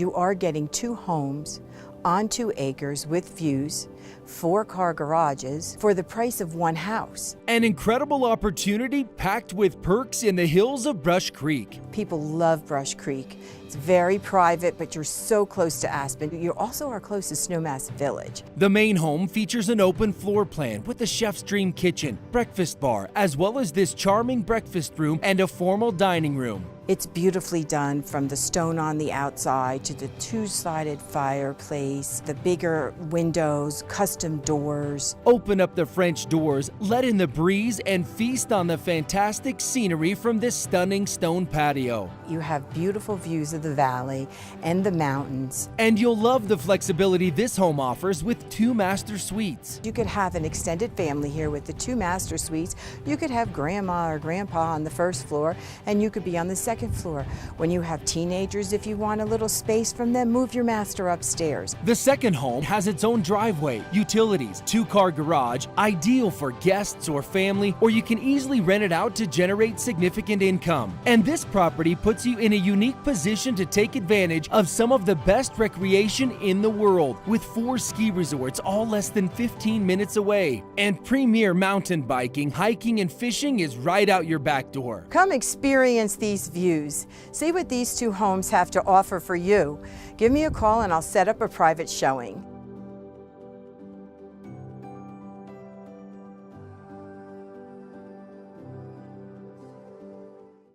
You are getting 2 homes on 2 acres with views, 4-car garages for the price of 1 house. An incredible opportunity packed with perks in the hills of Brush Creek. People love Brush Creek. It's very private, but you're so close to Aspen. You also are close to Snowmass Village. The main home features an open floor plan with a chef's dream kitchen, breakfast bar, as well as this charming breakfast room and a formal dining room. It's beautifully done, from the stone on the outside to the 2-sided fireplace, the bigger windows, custom doors. Open up the French doors, let in the breeze, and feast on the fantastic scenery from this stunning stone patio. You have beautiful views of the valley and the mountains. And you'll love the flexibility this home offers with 2 master suites. You could have an extended family here with the 2 master suites. You could have grandma or grandpa on the 1st floor, and you could be on the 2nd floor. When you have teenagers, if you want a little space from them, move your master upstairs. The second home has its own driveway, utilities, 2-car garage, ideal for guests or family, or you can easily rent it out to generate significant income. And this property puts you in a unique position to take advantage of some of the best recreation in the world, with 4 ski resorts all less than 15 minutes away. And premier mountain biking, hiking, and fishing is right out your back door. Come experience these views. See what these 2 homes have to offer for you. Give me a call and I'll set up a private showing.